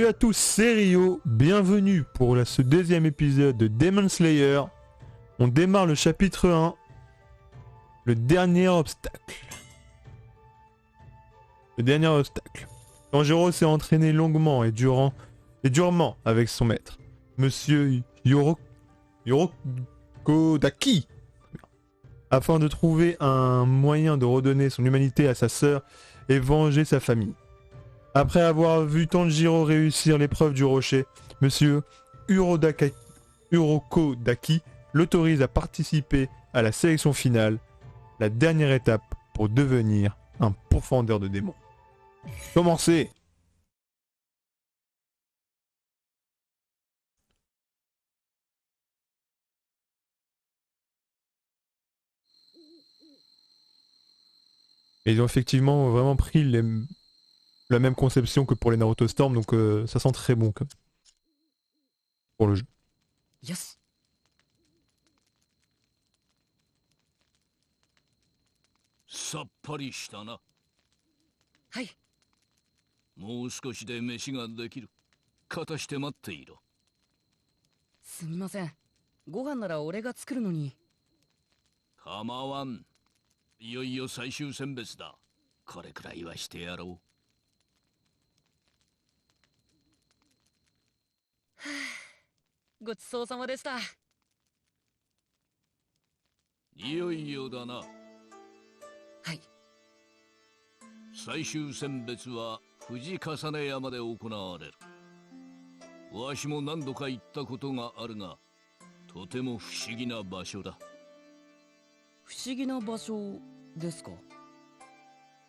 Salut à tous, c'est Rio, bienvenue pour ce deuxième épisode de Demon Slayer. On démarre le chapitre 1, le dernier obstacle. Le dernier obstacle. Tanjiro s'est entraîné longuement et durement avec son maître, Monsieur Yorokodaki, afin de trouver un moyen de redonner son humanité à sa sœur et venger sa famille. Après avoir vu Tanjiro réussir l'épreuve du rocher, Monsieur Urokodaki l'autorise à participer à la sélection finale, la dernière étape pour devenir un pourfendeur de démons. Commencez! Et ils ont effectivement vraiment pris la même conception que pour les Naruto Storm, donc ça sent très bon quand même, pour le jeu. Yes. さっぱりしたな。はい。もう少しで飯ができる。片して待っていろ。すみません。ご飯なら俺が作るのに。構わん。いよいよ最終選別だ。これくらいはしてやろう。ごちそうさまでした。いよいよだな。はい。最終選別は富士重ね山で行われる。わしも何度か行ったことがあるが、とても不思議な場所だ。不思議な場所ですか？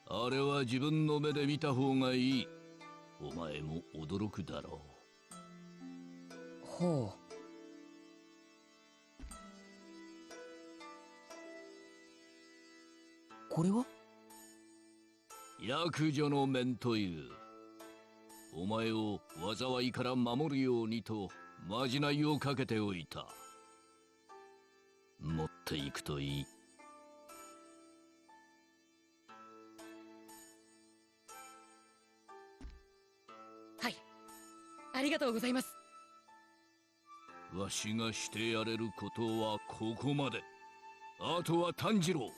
あれは自分の目で見た方がいい。お前も驚くだろう。はあ。これは？悪女の面という。お前を災いから守るようにとまじないをかけておいた。持っていくといい。はい。ありがとうございます。わしがしてやれることはここまで。あとは炭治郎。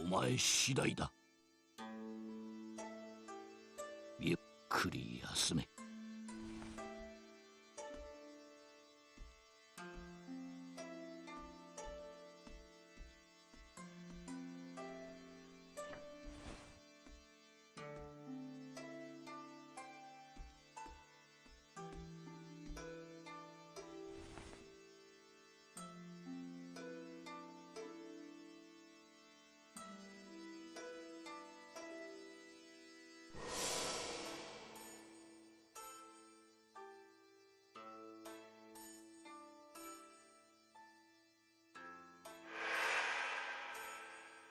お前次第だ。ゆっくり休め。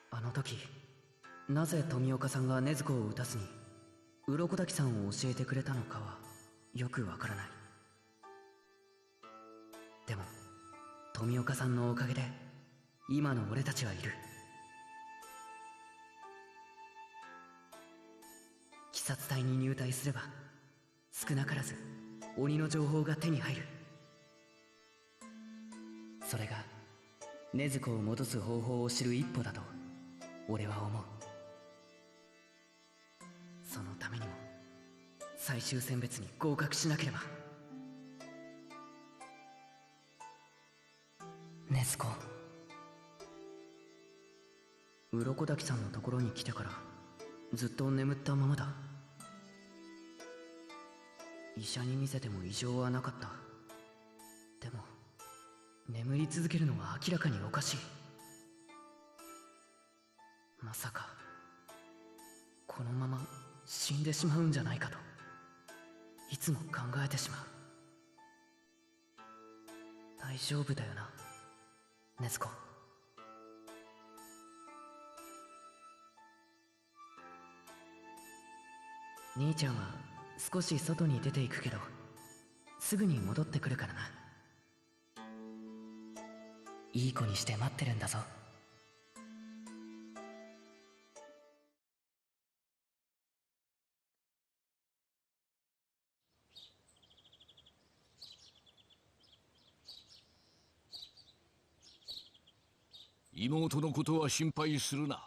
あの時、なぜ富岡さんが禰豆子を撃たずに鱗滝さんを教えてくれたのかはよくわからない。でも富岡さんのおかげで今の俺たちはいる。鬼殺隊に入隊すれば少なからず鬼の情報が手に入る。それが禰豆子を戻す方法を知る一歩だと俺は思う。そのためにも最終選別に合格しなければ。禰豆子、鱗滝さんのところに来てからずっと眠ったままだ。医者に見せても異常はなかった。でも眠り続けるのは明らかにおかしい。まさかこのまま死んでしまうんじゃないかといつも考えてしまう。大丈夫だよな、禰豆子。兄ちゃんは少し外に出ていくけどすぐに戻ってくるからな。いい子にして待ってるんだぞ。妹のことは心配するな。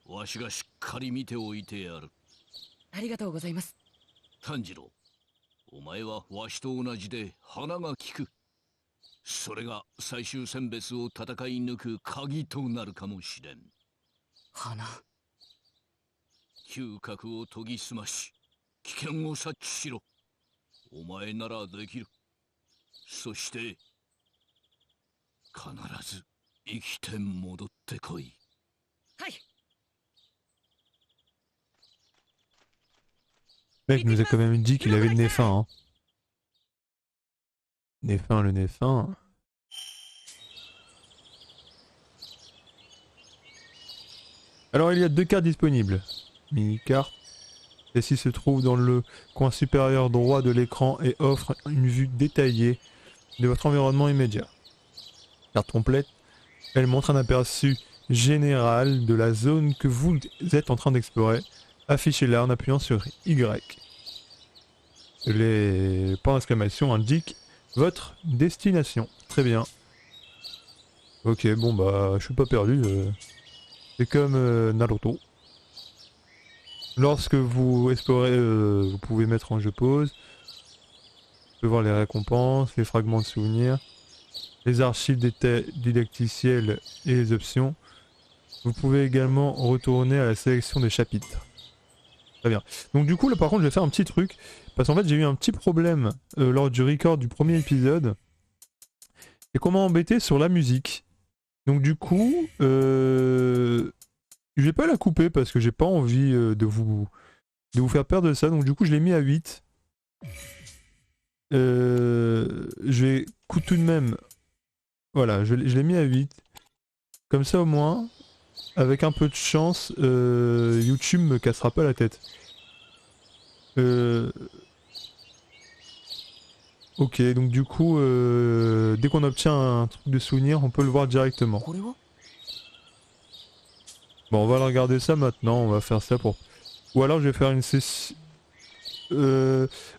わしがしっかり見ておいてやる。ありがとうございます。炭治郎、お前はわしと同じで鼻が利く。それが最終選別を戦い抜く鍵となるかもしれん。花。嗅覚を研ぎ澄まし、危険を察知しろ。お前ならできる。そして必ず生きて戻ってこい。はい。Mec nous a quand même dit qu'il avait le nez fin. Hein. Nez fin, le nez fin. Alors il y a 2 cartes disponibles. Mini-carte. Celle-ci se trouve dans le coin supérieur droit de l'écran et offre une vue détaillée de votre environnement immédiat. Carte complète. Elle montre un aperçu général de la zone que vous êtes en train d'explorer. Affichez-la en appuyant sur Y. Les points d'exclamation indiquent votre destination. Très bien. Ok, bon bah je suis pas perdu. C'est comme Naruto. Lorsque vous explorez, vous pouvez mettre en jeu pause. Vous pouvez voir les récompenses, les fragments de souvenirs, les archives didacticielles et les options. Vous pouvez également retourner à la sélection des chapitres. Très bien. Donc du coup là par contre je vais faire un petit truc. Parce qu'en fait j'ai eu un petit problème lors du record du premier épisode. Et qu'on m'a embêté sur la musique. Donc du coup je vais pas la couper parce que j'ai pas envie de vous faire perdre ça. Donc du coup je l'ai mis à 8. Je vais tout de même... Voilà, je l'ai mis à 8. Comme ça au moins, avec un peu de chance, YouTube me cassera pas la tête. Ok, donc du coup, dès qu'on obtient un truc de souvenir, on peut le voir directement. Bon, on va regarder ça maintenant, on va faire ça pour... Ou alors je vais faire une session...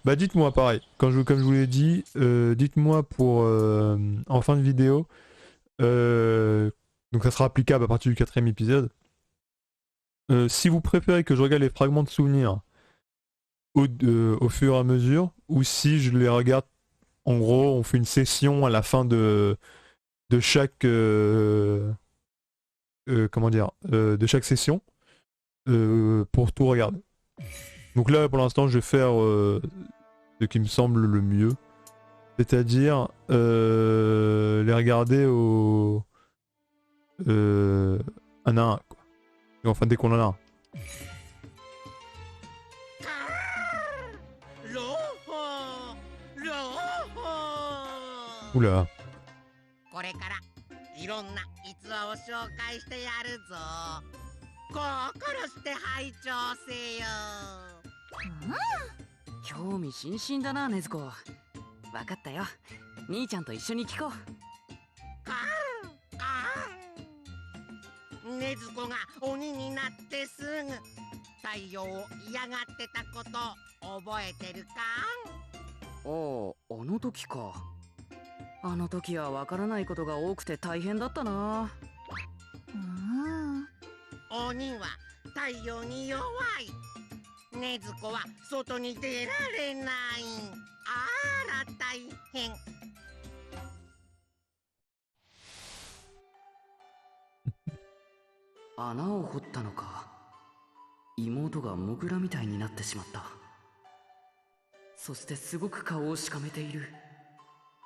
bah dites-moi pareil, comme je vous l'ai dit, dites-moi pour en fin de vidéo, donc ça sera applicable à partir du 4ème épisode, si vous préférez que je regarde les fragments de souvenirs au fur et à mesure, ou si je les regarde, en gros on fait une session à la fin de chaque... comment dire, de chaque session, pour tout regarder. Donc là pour l'instant je vais faire ce qui me semble le mieux, c'est-à-dire les regarder un à un quoi. Et enfin dès qu'on en a un. Oula. これからいろんな逸話を紹介してやるぞ。心して拝聴せよ。興味津々だな、禰豆子。わかったよ。兄ちゃんと一緒に聞こう。禰豆子が鬼になってすぐ太陽を嫌がってたこと覚えてるか？ああ、あの時か。あの時はわからないことが多くて大変だったな。鬼は太陽に弱い。禰豆子は外に出られない。あら大変。穴を掘ったのか。妹がモグラみたいになってしまった。そしてすごく顔をしかめている。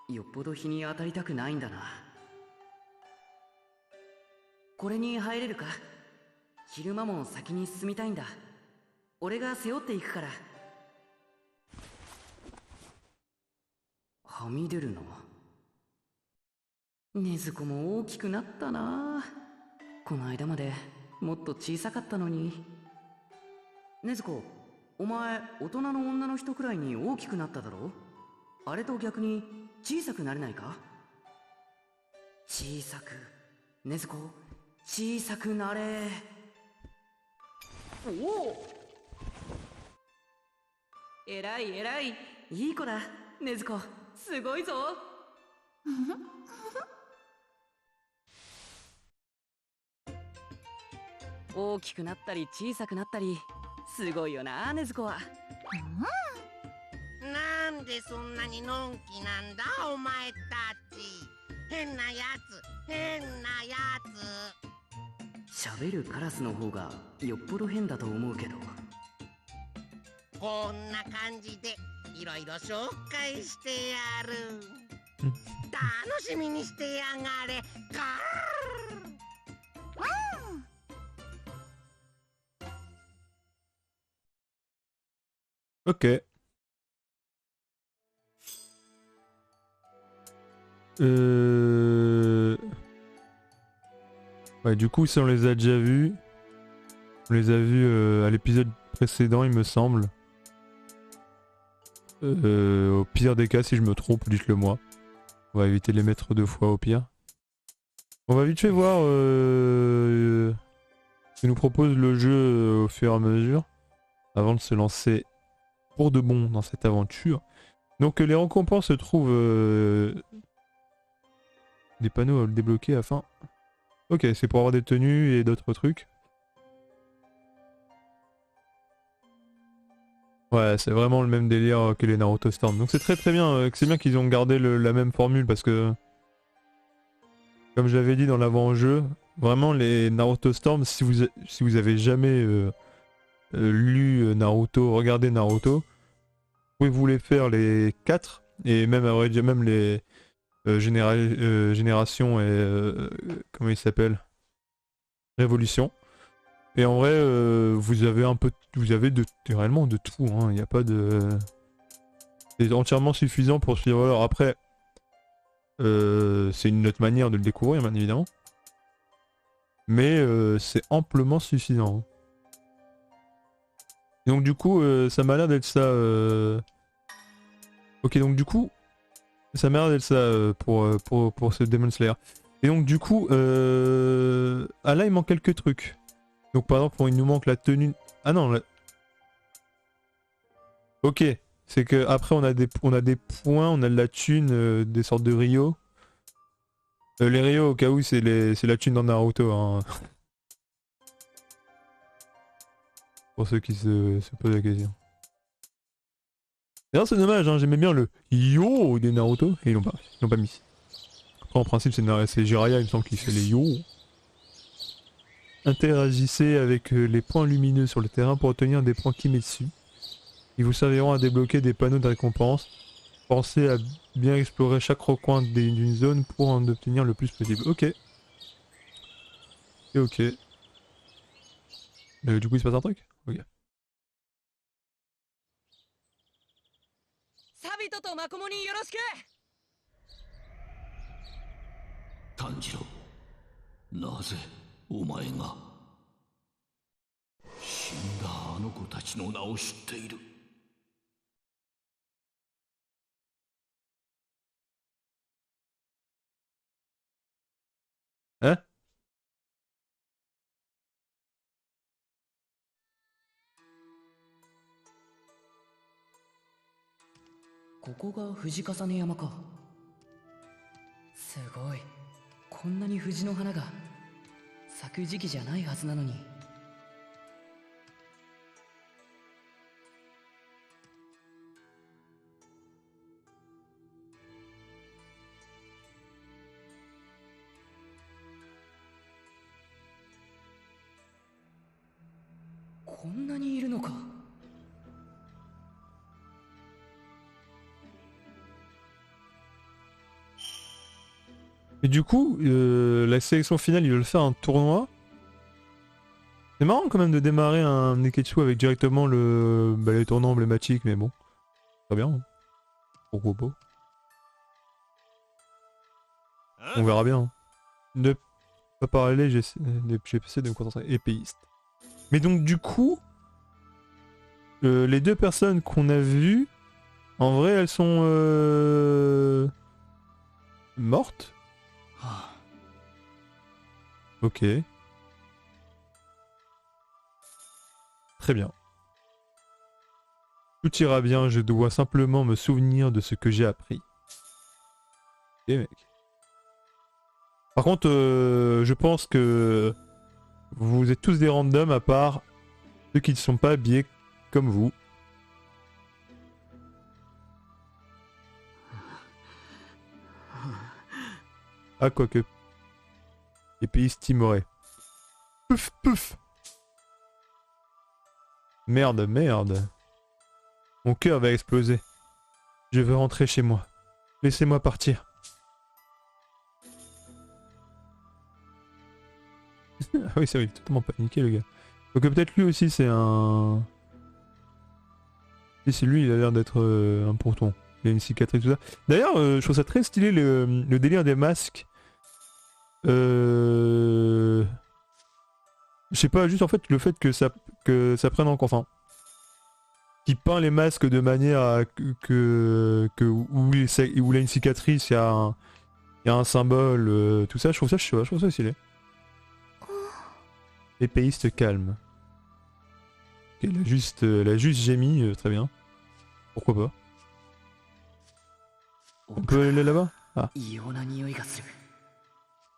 よっぽど日に当たりたくないんだな。これに入れるか？昼間も先に進みたいんだ。俺が背負っていくから。はみ出るな。禰豆子も大きくなったな。この間までもっと小さかったのに。禰豆子、お前大人の女の人くらいに大きくなっただろ？あれと逆に小さくなれないか？小さく、禰豆子、小さくなれ。おお、えらいえらい、いい子だ禰豆子、すごいぞ。大きくなったり小さくなったりすごいよな、禰豆子は。なんでそんなにのんきなんだお前たち。変なやつ変なやつ。喋るカラスの方がよっぽど変だと思うけど。こんな感じでいろいろ紹介してやる。楽しみにしてやがれ。ガー。Ok. Ouais, du coup, ça on les a déjà vus. On les a vus à l'épisode précédent, il me semble. Au pire des cas, si je me trompe, dites-le moi. On va éviter de les mettre 2 fois au pire. On va vite fait voir ce que nous propose le jeu au fur et à mesure. Avant de se lancer pour de bon dans cette aventure. Donc les récompenses se trouvent... des panneaux à débloquer afin... Ok, c'est pour avoir des tenues et d'autres trucs. Ouais, c'est vraiment le même délire que les Naruto Storm. Donc c'est très bien, c'est bien qu'ils ont gardé la même formule parce que... Comme j'avais dit dans l'avant-jeu, vraiment les Naruto Storm, si vous avez jamais lu Naruto, regardé Naruto, vous pouvez vous les faire les 4, et même à vrai dire, même les générations et... comment il s'appelle, Révolution. Et en vrai, vous avez un peu, réellement de tout. Il n'y a pas de, c'est entièrement suffisant pour suivre. Alors après, c'est une autre manière de le découvrir, bien évidemment. Mais c'est amplement suffisant. Et donc du coup, ça m'a l'air d'être ça. Ok, donc du coup, ça m'a l'air d'être ça pour ce Demon Slayer. Et donc du coup, ah là il manque quelques trucs. Donc par exemple, il nous manque la tenue... Ah non, ok, c'est que après on a des points, on a de la thune, des sortes de Ryo. Les Ryo au cas où c'est la thune dans Naruto. Hein. Pour ceux qui se posent la question. D'ailleurs c'est dommage, hein, j'aimais bien le yo des Naruto et ils l'ont pas mis. Après en principe c'est Jiraiya il me semble qui fait les yo. Interagissez avec les points lumineux sur le terrain pour obtenir des points Kimetsu. Ils vous serviront à débloquer des panneaux de récompense. Pensez à bien explorer chaque recoin d'une zone pour en obtenir le plus possible. Ok. Et ok. Du coup il se passe un truc? Ok. Tanjiro, なぜお前が死んだあの子たちの名を知っている。Hein? ここが藤重山か。すごい。こんなに藤の花が咲く時期じゃないはずなのに。こんなにいるのか。Et du coup, la sélection finale, ils veulent faire un tournoi. C'est marrant quand même de démarrer un Neketsu avec directement les tournois emblématiques, mais bon. Très bien. Hein. Pourquoi pas. On verra bien. Hein. Ne pas parler, j'essaie de me concentrer. Épéiste. Mais donc du coup, les deux personnes qu'on a vues, en vrai, elles sont mortes. Ok. Très bien. Tout ira bien, je dois simplement me souvenir de ce que j'ai appris. Ok mec. Par contre, je pense que Vous êtes tous des randoms à part ceux qui ne sont pas habillés comme vous. Ah, quoique. Les pays timorés. Pouf, pouf. Merde, merde. Mon cœur va exploser. Je veux rentrer chez moi. Laissez-moi partir. Ah oui, c'est vrai, il est totalement paniqué, le gars. Donc peut-être lui aussi, c'est un... Si c'est lui, il a l'air d'être un pourton. Il a une cicatrice, tout ça. D'ailleurs, je trouve ça très stylé, le délire des masques. Je sais pas, juste en fait, le fait que ça prenne en compte. Enfin, qui peint les masques de manière à où il a une cicatrice, il y a un symbole, tout ça, je trouve ça stylé. Épéiste calme. Ok, elle a juste gémi, très bien. Pourquoi pas. On peut aller là-bas? Ah. On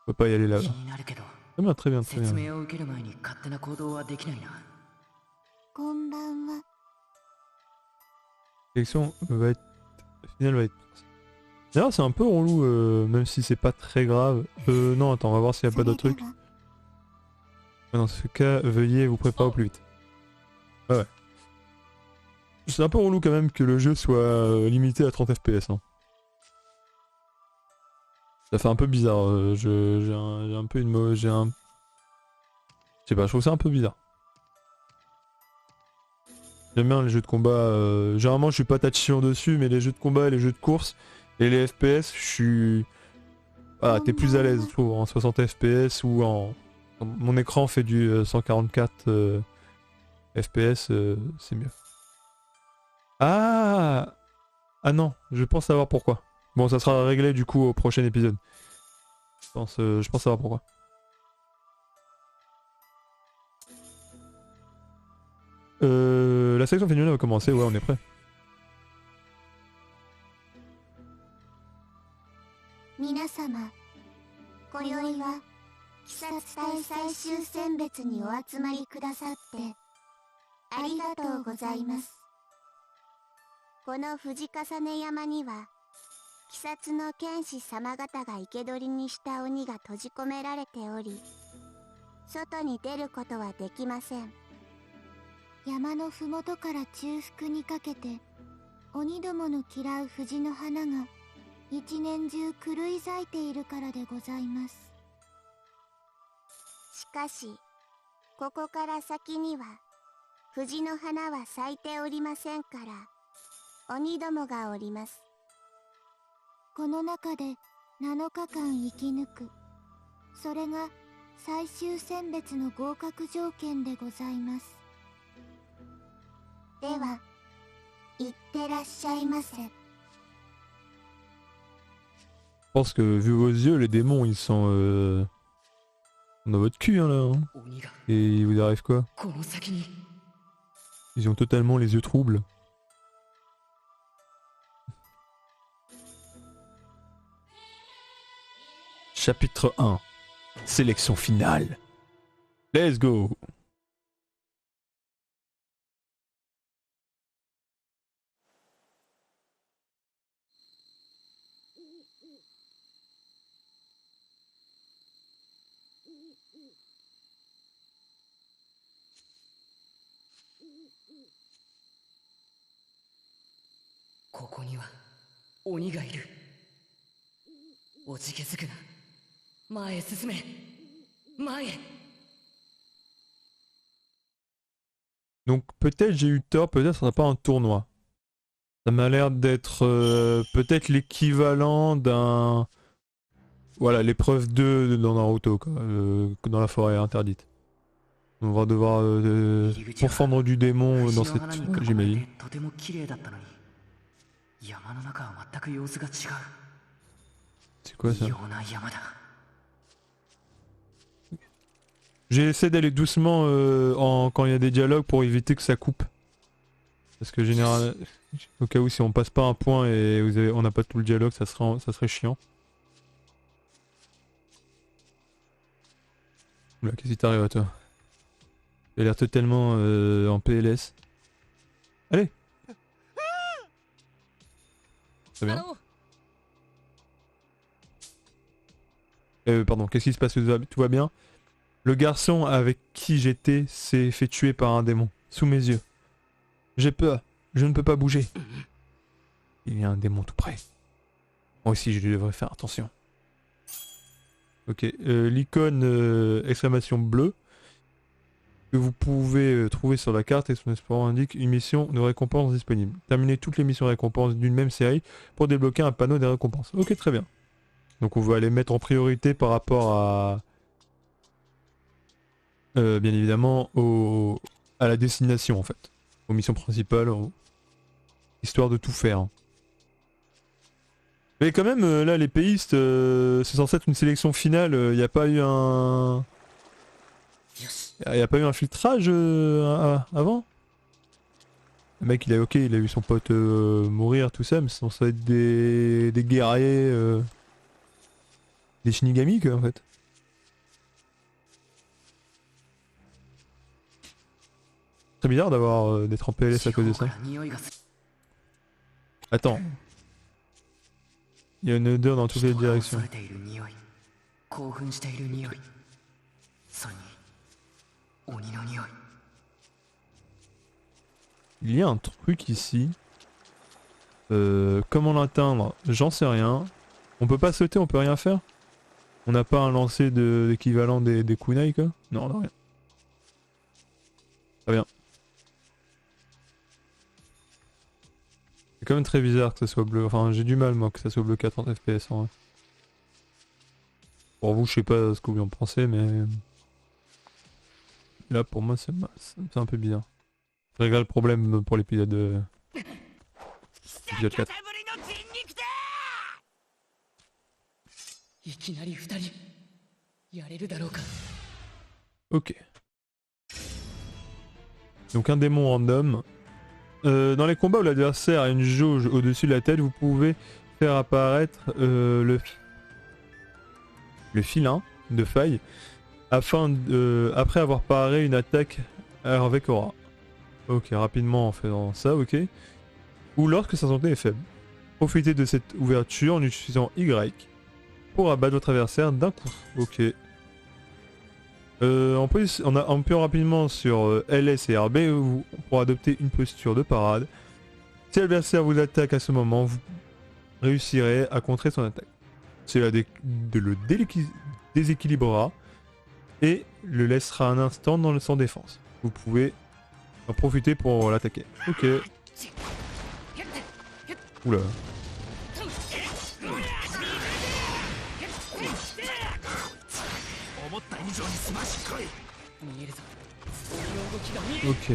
peut pas y aller là-bas. Très bien, très bien, très bien. L'élection va être... finale va être... D'ailleurs c'est un peu relou, même si c'est pas très grave. Non, attends, on va voir s'il y a pas d'autres trucs. Dans ce cas, veuillez vous préparer au plus vite. Ah ouais. C'est un peu relou quand même que le jeu soit limité à 30 FPS. Hein. Ça fait un peu bizarre. J'ai un peu une mauvaise... Je sais pas, je trouve ça un peu bizarre. J'aime bien les jeux de combat. Généralement, je suis pas tatillon dessus, mais les jeux de combat et les jeux de course et les FPS, je suis... Ah, t'es plus à l'aise, je trouve, en 60 FPS ou en... Mon écran fait du 144 FPS, c'est mieux. Ah non, je pense savoir pourquoi. Bon, ça sera réglé du coup au prochain épisode. Je pense savoir pourquoi. La section féminine va commencer, ouais, on est prêt. Minasama, koyoi wa Kisatsu Tai Saishū Senbetsu ni o atsumari kudasatte arigatou gozaimasu. この藤重山には鬼殺の剣士様方が生け捕りにした鬼が閉じ込められており、外に出ることはできません。山のふもとから中腹にかけて鬼どもの嫌う藤の花が一年中狂い咲いているからでございます。しかしここから先には藤の花は咲いておりませんから、鬼どもがおります。この中で7日間生き抜く、それが最終選別の合格条件でございます。では、いってらっしゃいませ。Je pense que vu vos yeux, les démons ils sont dans votre cul hein, là. Hein. Et il vous arrive quoi? Ils ont totalement les yeux troubles. Chapitre 1. Sélection finale. Let's go. Donc peut-être j'ai eu tort, peut-être ça sera pas un tournoi. Ça m'a l'air d'être peut-être l'équivalent d'un... Voilà, l'épreuve 2 dans Naruto, quoi, dans la forêt interdite. On va devoir pourfendre du démon dans cette... j'imagine. C'est quoi ça? J'ai essayé d'aller doucement quand il y a des dialogues pour éviter que ça coupe. Parce que généralement, au cas où si on passe pas un point et on n'a pas tout le dialogue, ça serait chiant. Oula, qu'est-ce qui t'arrive à toi? Il a l'air totalement en PLS. Allez. Très bien. Pardon, qu'est-ce qui se passe? Tout va bien? Le garçon avec qui j'étais s'est fait tuer par un démon, sous mes yeux. J'ai peur, je ne peux pas bouger. Il y a un démon tout près. Moi aussi, je devrais faire attention. Ok, l'icône exclamation bleue que vous pouvez trouver sur la carte et son espoir indique une mission de récompense disponible. Terminez toutes les missions récompenses d'une même série pour débloquer un panneau des récompenses. Ok, très bien. Donc on va les mettre en priorité par rapport à... bien évidemment à la destination en fait. Aux missions principales, histoire de tout faire. Mais quand même, là les péistes, c'est censé être une sélection finale, il n'y a pas eu un... Il n'y a pas eu un filtrage avant? Le mec il a eu son pote mourir, tout ça, mais c'est censé être des guerriers... des Shinigami quoi en fait. C'est bizarre d'être en PLS à cause de ça. Attends. Il y a une odeur dans toutes les directions. Il y a un truc ici. Comment l'atteindre? J'en sais rien. On peut pas sauter, on peut rien faire? On n'a pas un lancer d'équivalent des kunai quoi? Non, non, rien. Très bien. C'est quand même très bizarre que ça soit bleu. Enfin, j'ai du mal moi que ça soit bloqué à 30 FPS en vrai. Pour vous, je sais pas ce que vous en pensez, mais... Là, pour moi, c'est un peu bizarre. Ça régler le problème pour l'épisode 4. Ok. Donc un démon random. Dans les combats où l'adversaire a une jauge au-dessus de la tête, vous pouvez faire apparaître le filin de faille après avoir paré une attaque avec aura. Ok, rapidement en faisant ça, ok. Ou lorsque sa santé est faible. Profitez de cette ouverture en utilisant Y pour abattre votre adversaire d'un coup. Ok. En appuyant rapidement sur LS et RB pour adopter une posture de parade. Si l'adversaire vous attaque à ce moment, vous réussirez à contrer son attaque. Cela le déséquilibrera et le laissera un instant sans défense. Vous pouvez en profiter pour l'attaquer. Ok. Oula. Ok.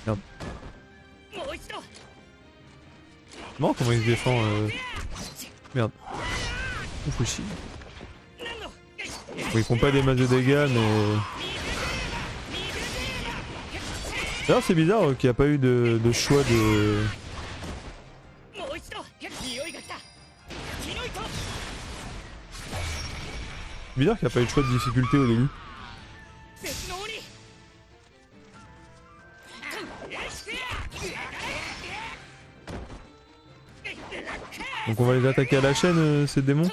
Merde. Non, comment il se défend Merde. Ouf aussi. Bon, ils font pas des masses de dégâts, mais... D'ailleurs, c'est bizarre qu'il n'y a pas eu de choix de... C'est bizarre qu'il n'y a pas eu de choix de difficulté au début. Donc on va les attaquer à la chaîne, ces démons.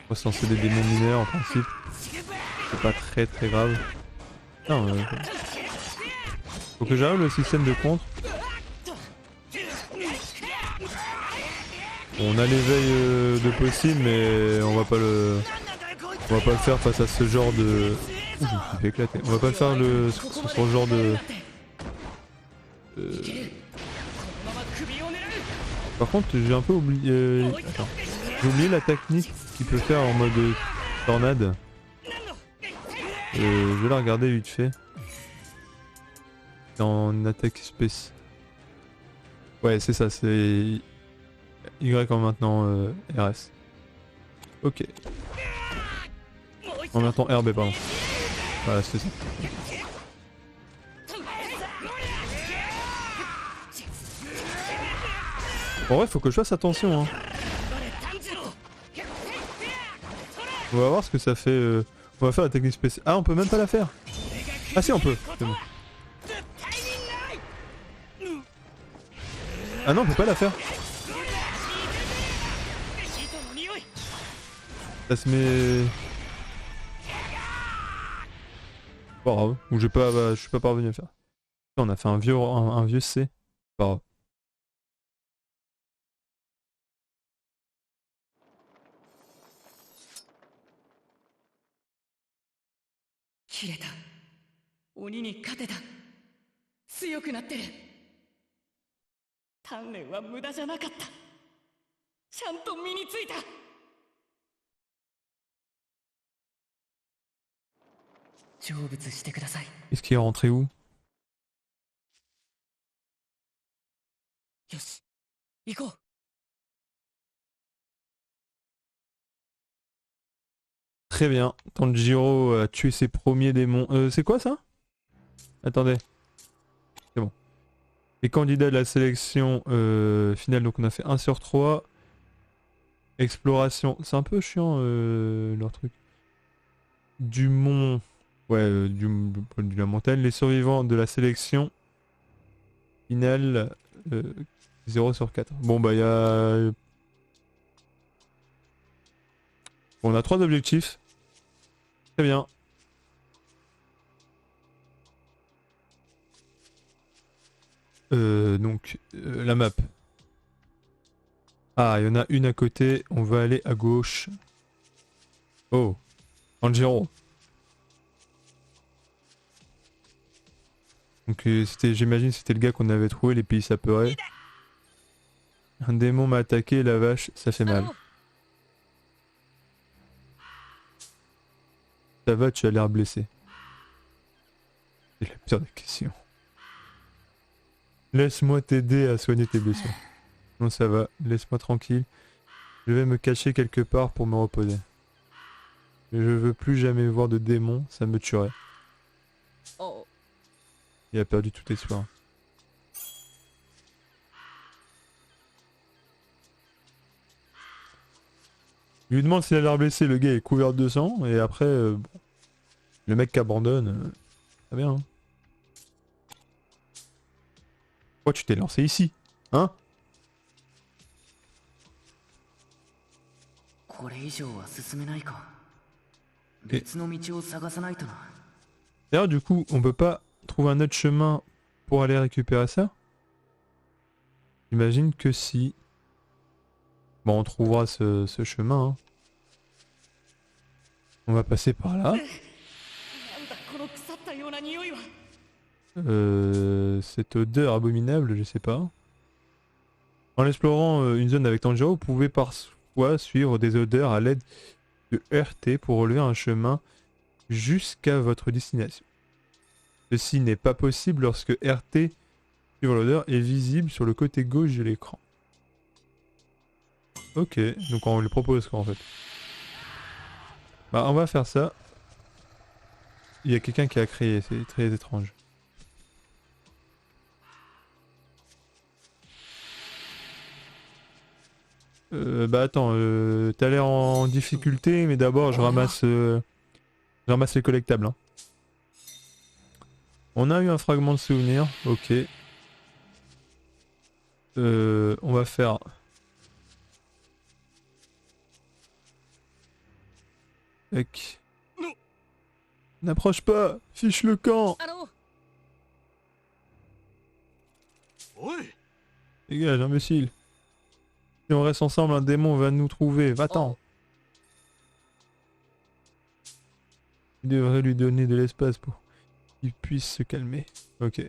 On va se lancer des démons mineurs en principe. C'est pas très grave. Non, faut que j'arrive le système de contre. On a l'éveil de possible, mais on va pas le faire face à ce genre de... Ouh, je me suis fait éclater. On va pas le faire sur ce genre de... Par contre, j'ai un peu oublié... Attends. J'ai oublié la technique qu'il peut faire en mode tornade. Je vais la regarder vite fait. En attaque space. Ouais, c'est ça, c'est... Y en maintenant RS. Ok. En même temps RB, pardon. Voilà, c'est ça. En vrai, faut que je fasse attention. Hein. On va voir ce que ça fait. On va faire la technique spéciale. Ah, on peut même pas la faire. Ah si, on peut. C'est bon. Ah non, on peut pas la faire. Ça se met... Pas grave. Ou j'ai pas, je suis pas parvenu à faire. On a fait un vieux C. Pas grave. 切れた。鬼に勝てた。強くなってる。鍛錬は無駄じゃなかった。ちゃんと身についた。成仏してください。Est-ce qu'il est rentré où? よし、行こう。Très bien. Tanjiro a tué ses premiers démons. C'est quoi ça? Attendez. C'est bon. Les candidats de la sélection finale, donc on a fait 1 sur 3. Exploration. C'est un peu chiant leur truc. Du mont. Ouais, de la montagne. Les survivants de la sélection finale 0 sur 4. Bon bah il y a... On a 3 objectifs. Très bien. Donc, la map. Ah, il y en a une à côté. On va aller à gauche. Oh. Tanjiro. Donc, j'imagine c'était le gars qu'on avait trouvé, les pays s'apeuraient. Un démon m'a attaqué, la vache, ça fait mal. Ça va, tu as l'air blessé. C'est la pire des questions. Laisse-moi t'aider à soigner tes blessures. Non, ça va, laisse-moi tranquille. Je vais me cacher quelque part pour me reposer. Je veux plus jamais voir de démons, ça me tuerait. Il a perdu tout espoir. Il lui demande s'il a l'air blessé, le gars est couvert de sang, et après, bon, le mec qui abandonne, très bien. Hein. Pourquoi tu t'es lancé ici? Hein? D'ailleurs, du coup, on peut pas trouver un autre chemin pour aller récupérer ça? J'imagine que si... Bon, on trouvera ce chemin. Hein. On va passer par là. Cette odeur abominable, je sais pas. En explorant une zone avec Tanjiro, vous pouvez parfois suivre des odeurs à l'aide de RT pour relever un chemin jusqu'à votre destination. Ceci n'est pas possible lorsque RT, suivant l'odeur, est visible sur le côté gauche de l'écran. Ok, donc on lui propose quoi en fait. Bah on va faire ça. Il y a quelqu'un qui a créé, c'est très étrange. Bah attends, t'as l'air en difficulté, mais d'abord je ramasse les collectables. Hein. On a eu un fragment de souvenir, ok. On va faire... Mec. N'approche pas, fiche le camp. Dégage, imbécile. Si on reste ensemble, un démon va nous trouver. Va-t'en. Il devrait lui donner de l'espace pour qu'il puisse se calmer. Ok.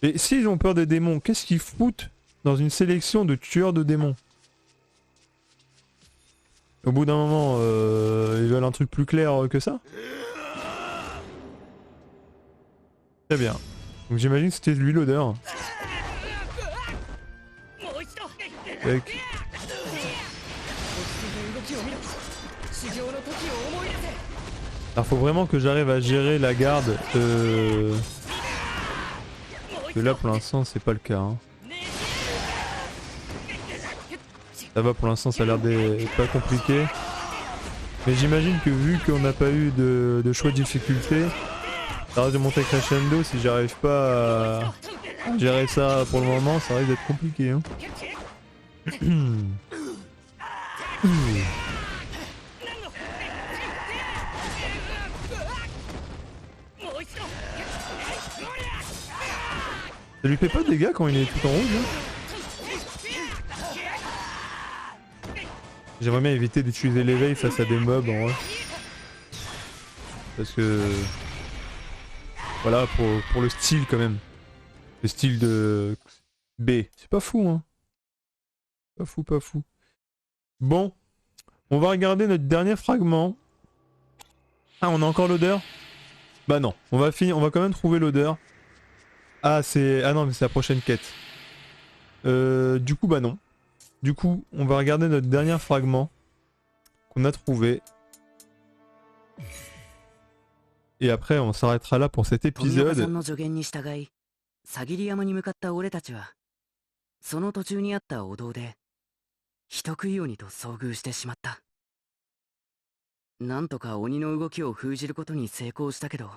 Et s'ils ont peur des démons, qu'est-ce qu'ils foutent dans une sélection de tueurs de démons? Au bout d'un moment, ils veulent un truc plus clair que ça? Très bien. Donc j'imagine que c'était lui l'odeur. Avec... Alors faut vraiment que j'arrive à gérer la garde que là pour l'instant c'est pas le cas. Hein. Ça va pour l'instant, ça a l'air pas compliqué. Mais j'imagine que vu qu'on n'a pas eu de choix de difficulté, ça risque de monter crescendo. Si j'arrive pas à gérer ça pour le moment, ça risque d'être compliqué. Hein. Ça lui fait pas de dégâts quand il est tout en rouge hein. J'aimerais bien éviter d'utiliser l'éveil face à des mobs en vrai. Parce que... Voilà, pour le style quand même. Le style de... B. C'est pas fou hein. Pas fou, pas fou. Bon. On va regarder notre dernier fragment. Ah, on a encore l'odeur? Bah non. On va quand même trouver l'odeur. Ah, c'est... Ah non, mais c'est la prochaine quête. Du coup, bah non. Du coup, on va regarder notre dernier fragment qu'on a trouvé. Et après, on s'arrêtera là pour cet épisode. サギリ山に向かった俺たちはその途中にあったお堂で人食い鬼と遭遇してしまった。なんとか鬼の動きを封じることに成功したけど、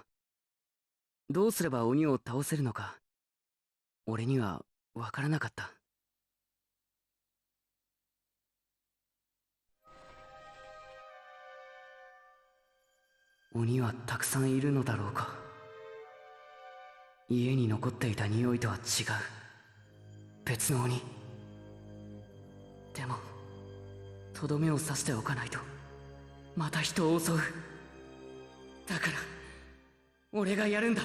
どうすれば鬼を倒せるのか俺にはわからなかった。鬼はたくさんいるのだろうか。家に残っていた匂いとは違う別の鬼。でもとどめを刺しておかないとまた人を襲う。だから俺がやるんだ。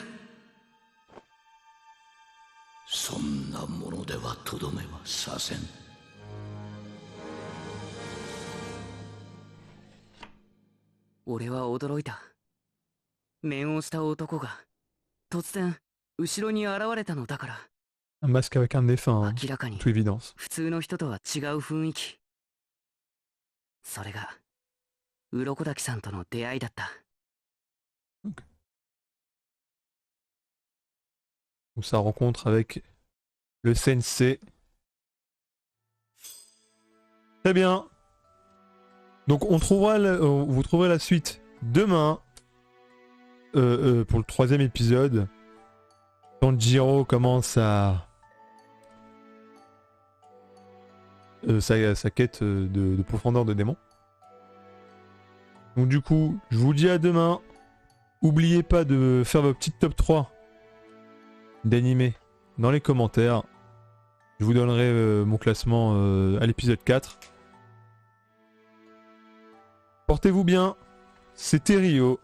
そんなものではとどめは刺せん。俺は驚いた。面をした男が突然後ろに現れたのだから。Un masque avec un défunt, hein, 明らかに toute évidence. 普通の人とは違う雰囲気。それが鱗滝さんとの出会いだった。Ou sa rencontre avec le sensei. Très bien. Donc on trouvera vous trouverez la suite demain pour le 3e épisode. Tanjiro commence à sa quête de profondeur de démon. Donc du coup, je vous dis à demain. N'oubliez pas de faire vos petites top 3 d'animés dans les commentaires. Je vous donnerai mon classement à l'épisode 4. Portez-vous bien. C'était Rio.